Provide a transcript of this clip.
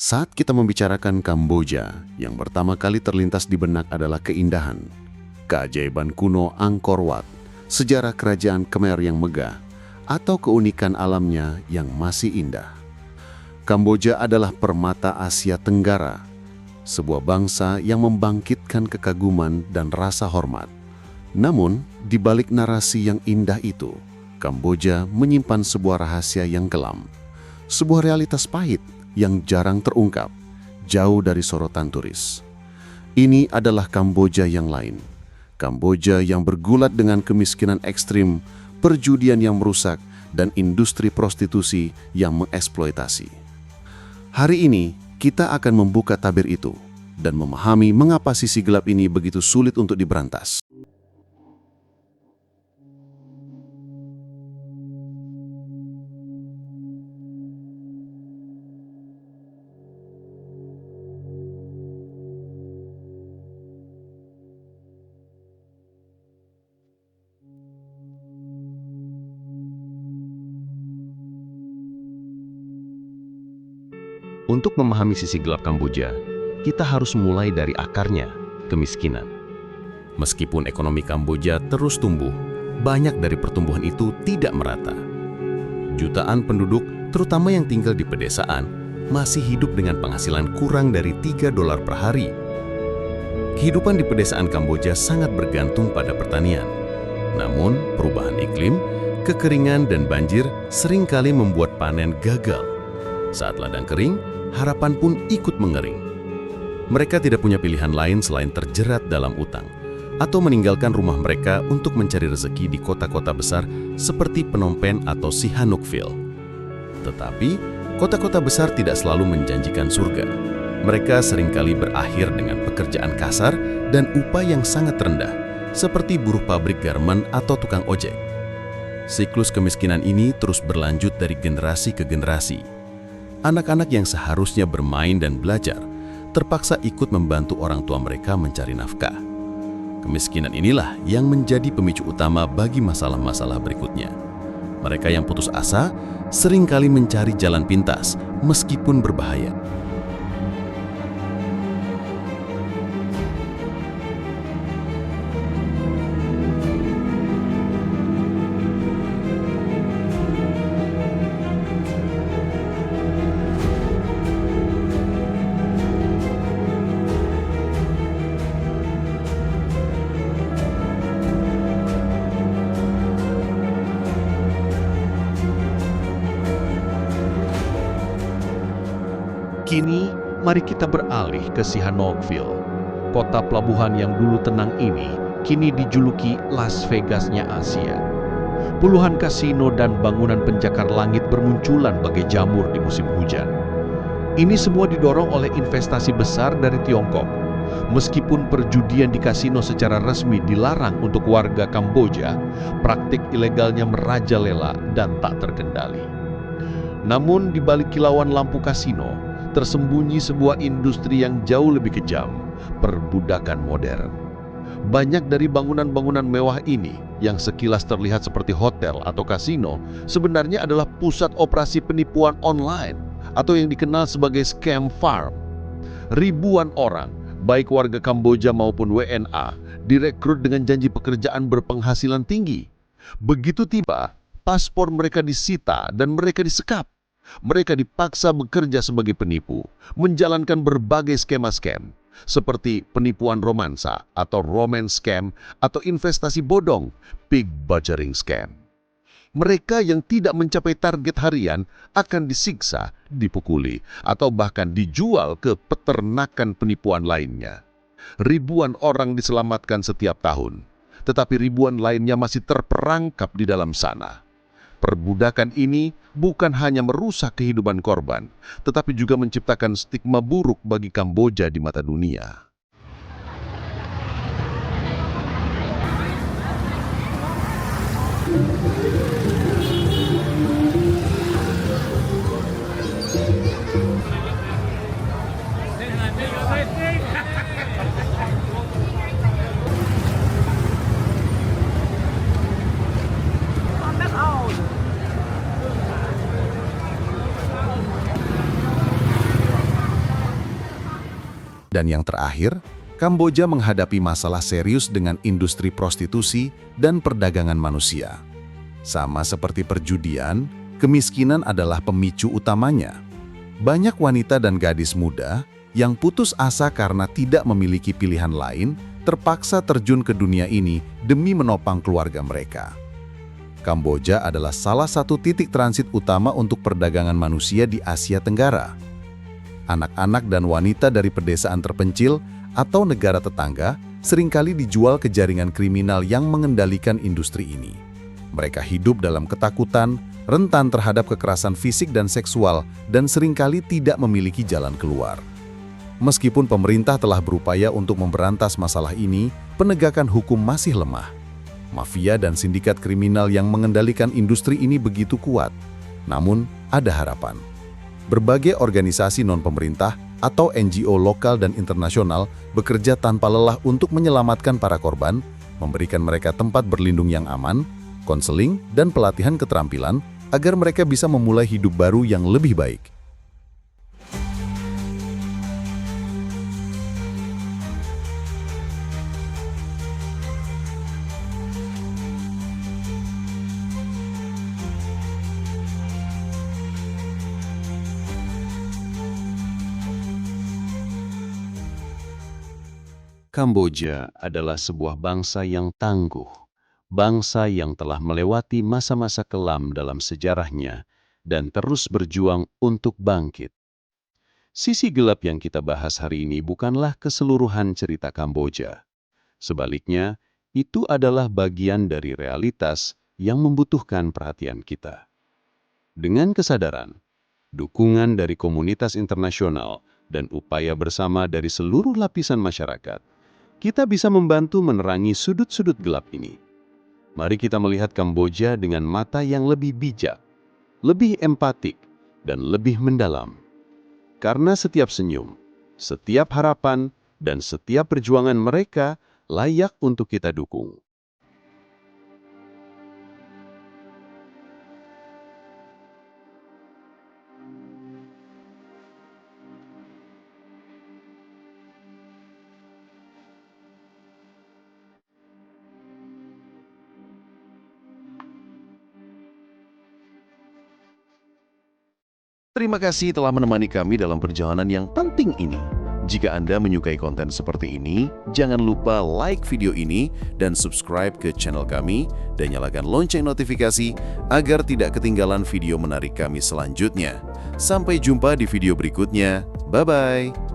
Saat kita membicarakan Kamboja, yang pertama kali terlintas di benak adalah keindahan, keajaiban kuno Angkor Wat, sejarah kerajaan Khmer yang megah, atau keunikan alamnya yang masih indah. Kamboja adalah permata Asia Tenggara, sebuah bangsa yang membangkitkan kekaguman dan rasa hormat. Namun, di balik narasi yang indah itu, Kamboja menyimpan sebuah rahasia yang kelam, sebuah realitas pahit yang jarang terungkap, jauh dari sorotan turis. Ini adalah Kamboja yang lain. Kamboja yang bergulat dengan kemiskinan ekstrim, perjudian yang merusak, dan industri prostitusi yang mengeksploitasi. Hari ini, kita akan membuka tabir itu dan memahami mengapa sisi gelap ini begitu sulit untuk diberantas. Untuk memahami sisi gelap Kamboja, kita harus mulai dari akarnya, kemiskinan. Meskipun ekonomi Kamboja terus tumbuh, banyak dari pertumbuhan itu tidak merata. Jutaan penduduk, terutama yang tinggal di pedesaan, masih hidup dengan penghasilan kurang dari $3 per hari. Kehidupan di pedesaan Kamboja sangat bergantung pada pertanian. Namun, perubahan iklim, kekeringan, dan banjir seringkali membuat panen gagal. Saat ladang kering, harapan pun ikut mengering. Mereka tidak punya pilihan lain selain terjerat dalam utang atau meninggalkan rumah mereka untuk mencari rezeki di kota-kota besar seperti Phnom Penh atau Sihanoukville. Tetapi, kota-kota besar tidak selalu menjanjikan surga. Mereka seringkali berakhir dengan pekerjaan kasar dan upah yang sangat rendah, seperti buruh pabrik garmen atau tukang ojek. Siklus kemiskinan ini terus berlanjut dari generasi ke generasi. Anak-anak yang seharusnya bermain dan belajar terpaksa ikut membantu orang tua mereka mencari nafkah. Kemiskinan inilah yang menjadi pemicu utama bagi masalah-masalah berikutnya. Mereka yang putus asa seringkali mencari jalan pintas meskipun berbahaya. Kini, mari kita beralih ke Sihanoukville. Kota pelabuhan yang dulu tenang ini, kini dijuluki Las Vegasnya Asia. Puluhan kasino dan bangunan pencakar langit bermunculan bagai jamur di musim hujan. Ini semua didorong oleh investasi besar dari Tiongkok. Meskipun perjudian di kasino secara resmi dilarang untuk warga Kamboja, praktik ilegalnya merajalela dan tak terkendali. Namun di balik kilauan lampu kasino, tersembunyi sebuah industri yang jauh lebih kejam, perbudakan modern. Banyak dari bangunan-bangunan mewah ini yang sekilas terlihat seperti hotel atau kasino sebenarnya adalah pusat operasi penipuan online atau yang dikenal sebagai scam farm. Ribuan orang, baik warga Kamboja maupun WNA, direkrut dengan janji pekerjaan berpenghasilan tinggi. Begitu tiba, paspor mereka disita dan mereka disekap. Mereka dipaksa bekerja sebagai penipu, menjalankan berbagai skema scam, seperti penipuan romansa atau romance scam atau investasi bodong, pig butchering scam. Mereka yang tidak mencapai target harian akan disiksa, dipukuli, atau bahkan dijual ke peternakan penipuan lainnya. Ribuan orang diselamatkan setiap tahun, tetapi ribuan lainnya masih terperangkap di dalam sana. Perbudakan ini bukan hanya merusak kehidupan korban, tetapi juga menciptakan stigma buruk bagi Kamboja di mata dunia. Dan yang terakhir, Kamboja menghadapi masalah serius dengan industri prostitusi dan perdagangan manusia. Sama seperti perjudian, kemiskinan adalah pemicu utamanya. Banyak wanita dan gadis muda yang putus asa karena tidak memiliki pilihan lain terpaksa terjun ke dunia ini demi menopang keluarga mereka. Kamboja adalah salah satu titik transit utama untuk perdagangan manusia di Asia Tenggara. Anak-anak dan wanita dari pedesaan terpencil atau negara tetangga seringkali dijual ke jaringan kriminal yang mengendalikan industri ini. Mereka hidup dalam ketakutan, rentan terhadap kekerasan fisik dan seksual, dan seringkali tidak memiliki jalan keluar. Meskipun pemerintah telah berupaya untuk memberantas masalah ini, penegakan hukum masih lemah. Mafia dan sindikat kriminal yang mengendalikan industri ini begitu kuat. Namun, ada harapan. Berbagai organisasi non-pemerintah atau NGO lokal dan internasional bekerja tanpa lelah untuk menyelamatkan para korban, memberikan mereka tempat berlindung yang aman, konseling, dan pelatihan keterampilan agar mereka bisa memulai hidup baru yang lebih baik. Kamboja adalah sebuah bangsa yang tangguh, bangsa yang telah melewati masa-masa kelam dalam sejarahnya dan terus berjuang untuk bangkit. Sisi gelap yang kita bahas hari ini bukanlah keseluruhan cerita Kamboja. Sebaliknya, itu adalah bagian dari realitas yang membutuhkan perhatian kita. Dengan kesadaran, dukungan dari komunitas internasional, dan upaya bersama dari seluruh lapisan masyarakat, kita bisa membantu menerangi sudut-sudut gelap ini. Mari kita melihat Kamboja dengan mata yang lebih bijak, lebih empatik, dan lebih mendalam. Karena setiap senyum, setiap harapan, dan setiap perjuangan mereka layak untuk kita dukung. Terima kasih telah menemani kami dalam perjalanan yang penting ini. Jika Anda menyukai konten seperti ini, jangan lupa like video ini dan subscribe ke channel kami dan nyalakan lonceng notifikasi agar tidak ketinggalan video menarik kami selanjutnya. Sampai jumpa di video berikutnya. Bye-bye!